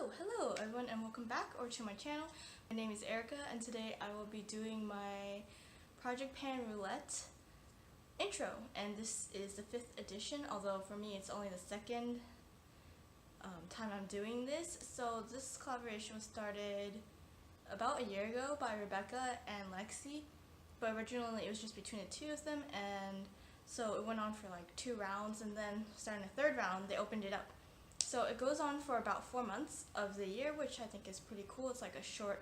So, hello everyone and welcome back to my channel. My name is Erica and today I will be doing my Project Pan Roulette intro, and this is the 5th edition, although for me it's only the second time I'm doing this. So this collaboration was started about a year ago by Rebecca and Lexi, but originally it was just between the two of them, and so it went on for like 2 rounds, and then starting the 3rd round they opened it up. So it goes on for about 4 months of the year, which I think is pretty cool. It's like a shorter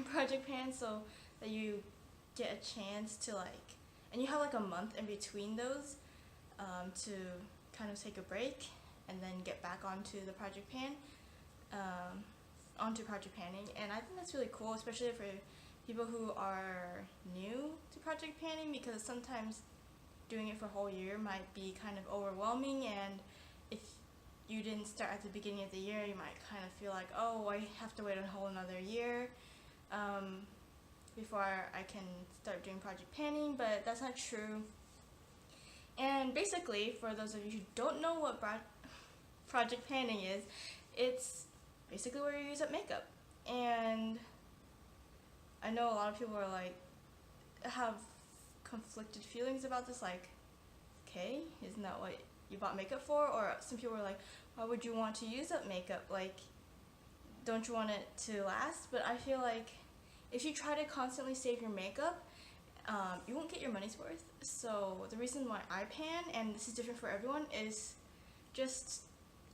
project pan, so that you get a chance to and you have like a month in between those to kind of take a break and then get back onto the project pan, onto project panning. And I think that's really cool, especially for people who are new to project panning, because sometimes doing it for a whole year might be kind of overwhelming, and if you didn't start at the beginning of the year, you might kind of feel like, oh, I have to wait a whole another year before I can start doing project panning, but that's not true. And basically, for those of you who don't know what project panning is, it's basically where you use up makeup. And I know a lot of people are have conflicted feelings about this, like, okay, isn't that what you bought makeup for? Or some people are like, why would you want to use up makeup? Like, don't you want it to last? But I feel like if you try to constantly save your makeup, you won't get your money's worth. So the reason why I pan, and this is different for everyone, is just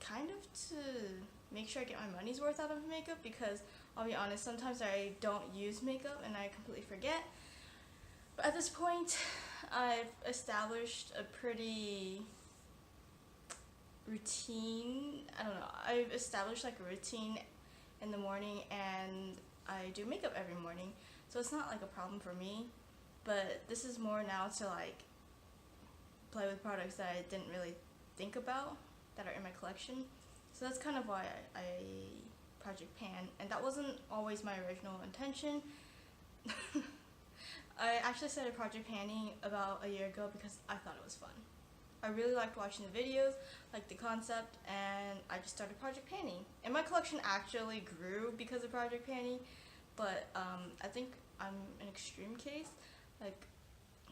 kind of to make sure I get my money's worth out of makeup, because I'll be honest, sometimes I don't use makeup and I completely forget. But at this point, I've established a pretty routine. I don't know, I've established like a routine in the morning, and I do makeup every morning, so it's not like a problem for me. But this is more now to play with products that I didn't really think about that are in my collection. So that's kind of why I project pan, and that wasn't always my original intention. I actually started project panning about a year ago because I thought it was fun. I really liked watching the videos, liked the concept, and I just started project panning. And my collection actually grew because of project panning, but I think I'm an extreme case. Like,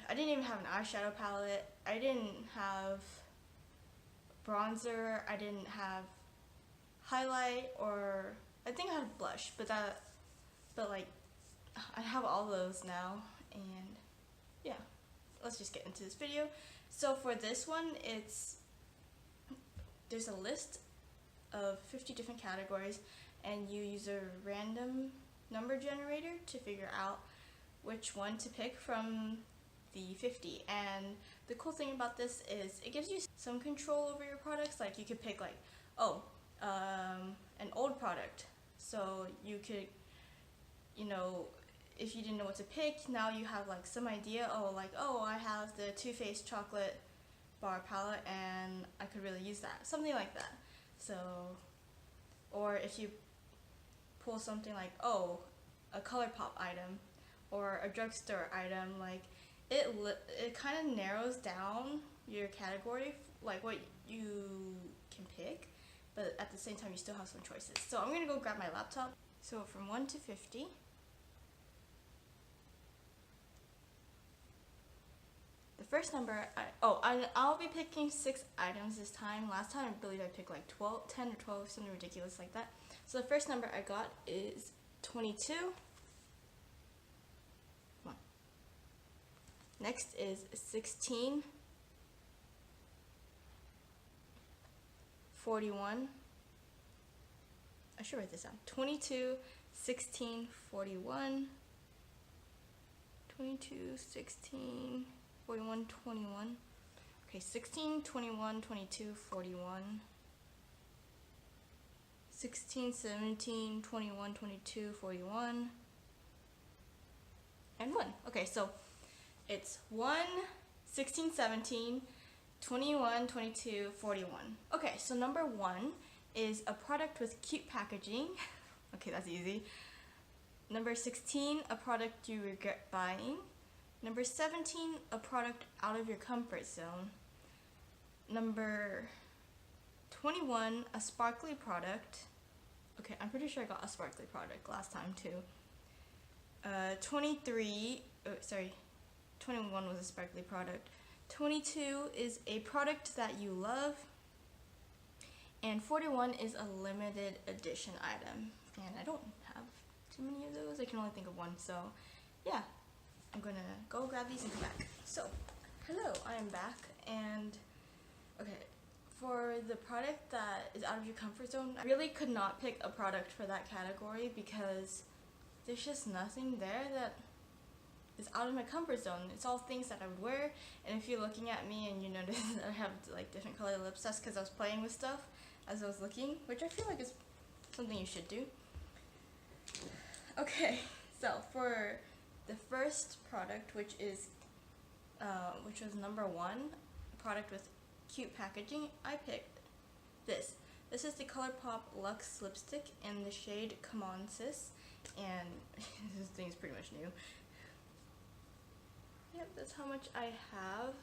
I didn't even have an eyeshadow palette, I didn't have bronzer, I didn't have highlight, or I think I had blush, but like, I have all those now. And yeah, let's just get into this video. So for this one, there's a list of 50 different categories, and you use a random number generator to figure out which one to pick from the 50. And the cool thing about this is it gives you some control over your products. Like, you could pick an old product, so you could, if you didn't know what to pick, now you have some idea. Oh, I have the Too Faced chocolate bar palette and I could really use that, something like that. So, or if you pull something like, oh, a Colourpop item or a drugstore item, it kind of narrows down your category, like what you can pick, but at the same time you still have some choices. So I'm gonna go grab my laptop. So from 1 to 50. The first number, I'll be picking 6 items this time. Last time I believe I picked 10 or 12, something ridiculous like that. So the first number I got is 22. Come on. Next is 16. 41. I should write this down. 22, 16, 41. 22, 16, 41, 21. Okay, 16, 21, 22, 41. 16, 17, 21, 22, 41. And 1. Okay, so it's 1, 16, 17, 21, 22, 41. Okay, so number 1 is a product with cute packaging. Okay, that's easy. Number 16, a product you regret buying. Number 17, a product out of your comfort zone. Number 21, a sparkly product. Okay, I'm pretty sure I got a sparkly product last time too. 23, oh, sorry, 21 was a sparkly product. 22 is a product that you love. And 41 is a limited edition item. And I don't have too many of those. I can only think of one. So, yeah. I'm gonna go grab these and come back. So, hello, I am back. And, okay, for the product that is out of your comfort zone, I really could not pick a product for that category because there's just nothing there that is out of my comfort zone. It's all things that I would wear. And if you're looking at me and you notice that I have like different colored lips, that's because I was playing with stuff as I was looking, which I feel like is something you should do. Okay, so for the first product, which was number 1, a product with cute packaging, I picked this. This is the Colourpop Luxe lipstick in the shade Come On Sis, and this thing is pretty much new. Yep, that's how much I have.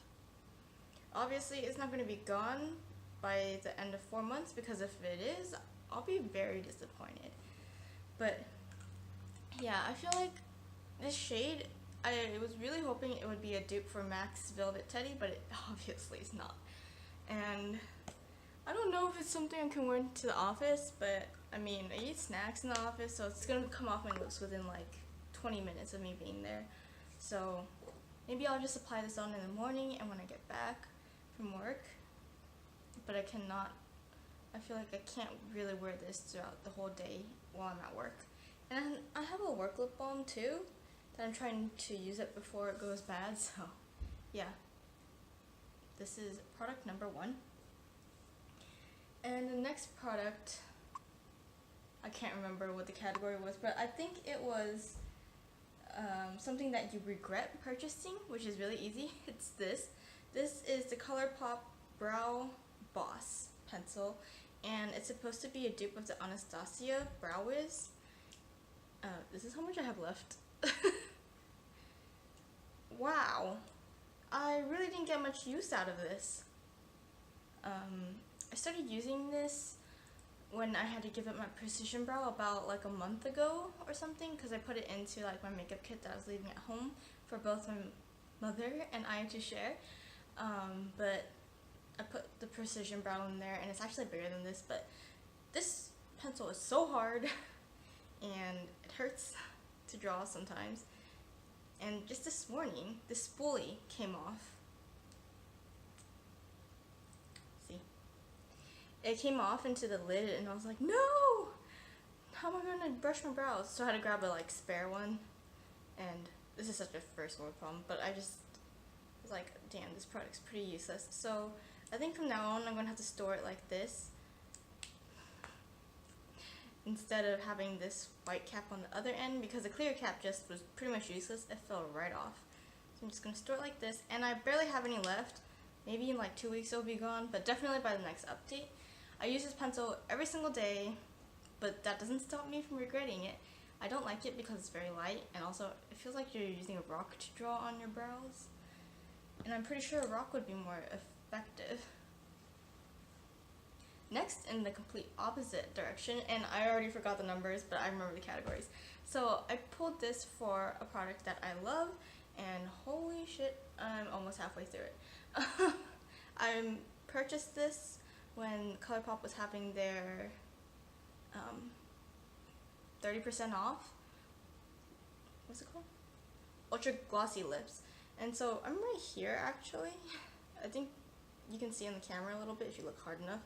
Obviously, it's not going to be gone by the end of 4 months, because if it is, I'll be very disappointed. But yeah, I feel like this shade, I was really hoping it would be a dupe for MAC's Velvet Teddy, but it obviously is not. And I don't know if it's something I can wear to the office, but I mean, I eat snacks in the office, so it's gonna come off my lips within like 20 minutes of me being there. So maybe I'll just apply this on in the morning and when I get back from work. But I feel like I can't really wear this throughout the whole day while I'm at work. And I have a work lip balm too, that I'm trying to use it before it goes bad, so yeah. This is product number 1. And the next product, I can't remember what the category was, but I think it was something that you regret purchasing, which is really easy. It's this. This is the Colourpop Brow Boss pencil, and it's supposed to be a dupe of the Anastasia Brow Wiz. This is how much I have left. Wow. I really didn't get much use out of this. I started using this when I had to give up my precision brow about like a month ago or something, because I put it into like my makeup kit that I was leaving at home for both my mother and I to share. But I put the precision brow in there, and it's actually bigger than this, but this pencil is so hard and it hurts to draw sometimes. And just this morning, this spoolie came off. See? It came off into the lid, and I was like, no! How am I going to brush my brows? So I had to grab a like spare one, and this is such a first world problem, but I just was like, damn, this product's pretty useless. So I think from now on, I'm going to have to store it like this, instead of having this white cap on the other end, because the clear cap just was pretty much useless. It fell right off. So I'm just going to store it like this, and I barely have any left. Maybe in like 2 weeks it'll be gone, but definitely by the next update. I use this pencil every single day, but that doesn't stop me from regretting it. I don't like it because it's very light, and also it feels like you're using a rock to draw on your brows. And I'm pretty sure a rock would be more effective. Next, in the complete opposite direction, and I already forgot the numbers, but I remember the categories. So I pulled this for a product that I love, and holy shit, I'm almost halfway through it. I purchased this when Colourpop was having their 30% off. What's it called? Ultra Glossy Lips. And so I'm right here actually. I think you can see on the camera a little bit if you look hard enough.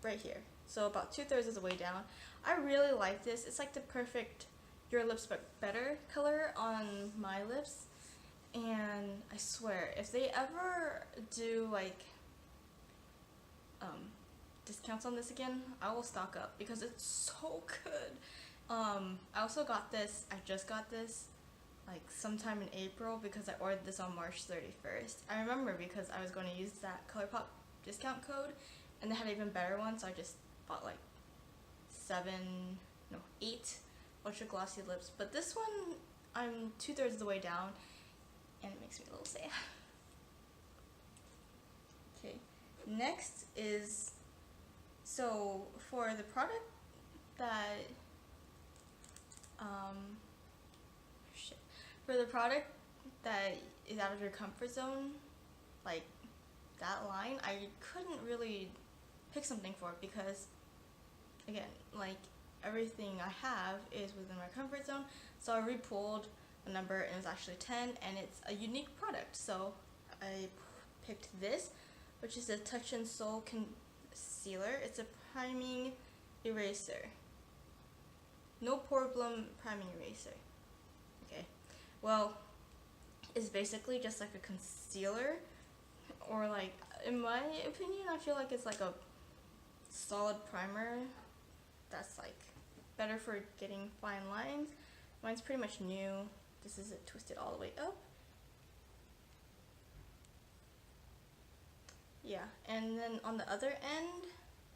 Right here. So about 2/3 of the way down. I really like this. It's like the perfect Your Lips But Better color on my lips. And I swear, if they ever do like discounts on this again, I will stock up because it's so good. I also got this, I just got this like sometime in April because I ordered this on March 31st. I remember because I was going to use that Colourpop discount code, and they had an even better one, so I just bought like 8 ultra glossy lips. But this one, I'm 2/3 of the way down, and it makes me a little sad. Okay, next is So for the product that for the product that is out of your comfort zone, like that line, I couldn't really pick something for it because, again, like everything I have is within my comfort zone. So I re-pulled a number and it was actually 10, and it's a unique product. So I picked this, which is a Touch and Soul concealer. It's a priming eraser. No poreblem priming eraser. Okay, well, it's basically just like a concealer, or like, in my opinion, I feel like it's like a solid primer that's like better for getting fine lines. Mine's pretty much new. This is it twisted all the way up. Yeah, and then on the other end,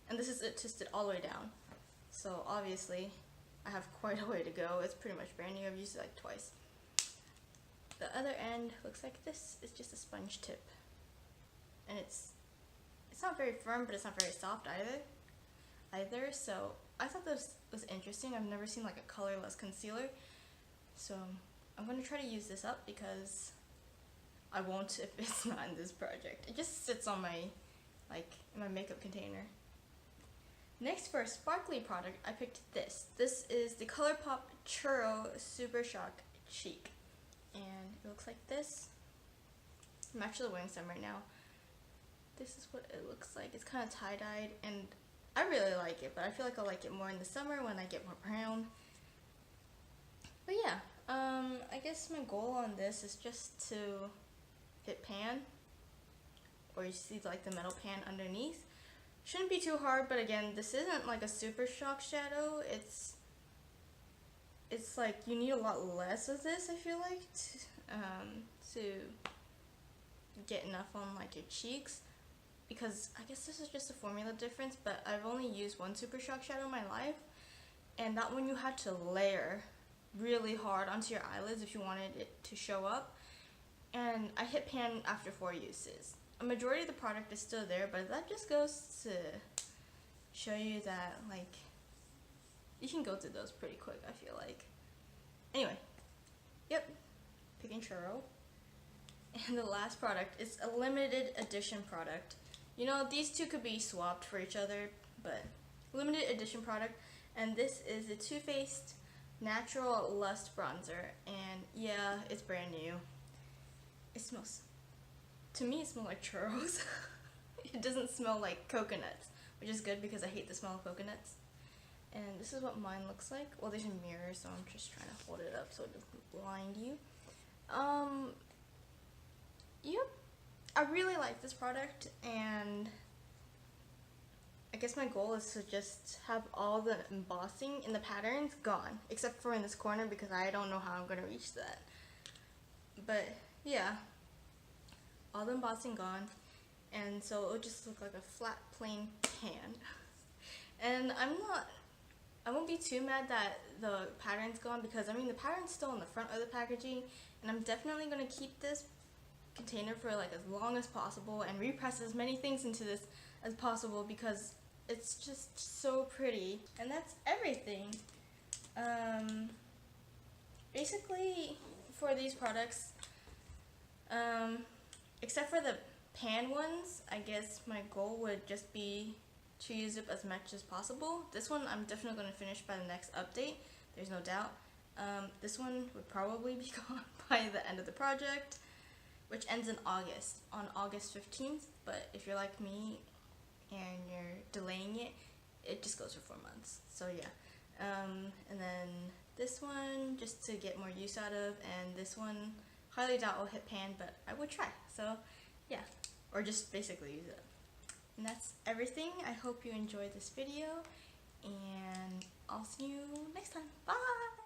and this is it twisted all the way down. So obviously I have quite a way to go. It's pretty much brand new. I've used it like twice. The other end looks like this. It's just a sponge tip. And it's not very firm, but it's not very soft either. So I thought this was interesting. I've never seen like a colorless concealer. So I'm going to try to use this up because I won't if it's not in this project. It just sits on my, like, in my makeup container. Next, for a sparkly product, I picked this. This is the Colourpop Churro Super Shock Cheek. And it looks like this. I'm actually wearing some right now. This is what it looks like. It's kind of tie-dyed, and I really like it, but I feel like I'll like it more in the summer when I get more brown. But yeah, I guess my goal on this is just to hit pan, or you see like the metal pan underneath. Shouldn't be too hard, but again, this isn't like a super shock shadow. It's like you need a lot less of this, I feel like, to get enough on like your cheeks, because I guess this is just a formula difference, but I've only used one super shock shadow in my life, and that one you had to layer really hard onto your eyelids if you wanted it to show up, and I hit pan after 4 uses. A majority of the product is still there, but that just goes to show you that, like, you can go through those pretty quick, I feel like. Anyway, yep, picking Churro. And the last product is a limited edition product. You know, these two could be swapped for each other, but limited edition product. And this is the Too Faced Natural Lust Bronzer. And yeah, it's brand new. It smells, to me, it smells like churros. It doesn't smell like coconuts, which is good because I hate the smell of coconuts. And this is what mine looks like. Well, there's a mirror, so I'm just trying to hold it up so it doesn't blind you. Yep, I really like this product, and I guess my goal is to just have all the embossing in the patterns gone, except for in this corner because I don't know how I'm going to reach that. But yeah, all the embossing gone, and so it'll just look like a flat plain pan. And I won't be too mad that the pattern's gone, because I mean the pattern's still on the front of the packaging, and I'm definitely going to keep this container for like as long as possible and repress as many things into this as possible because it's just so pretty. And that's everything. Basically for these products, except for the pan ones, I guess my goal would just be to use it as much as possible. This one I'm definitely going to finish by the next update, there's no doubt. This one would probably be gone by the end of the project, which ends in August, on August 15th, but if you're like me and you're delaying it, it just goes for 4 months, so yeah. And then this one, just to get more use out of, and this one, highly doubt will hit pan, but I would try, so yeah, or just basically use it. And that's everything. I hope you enjoyed this video, and I'll see you next time. Bye!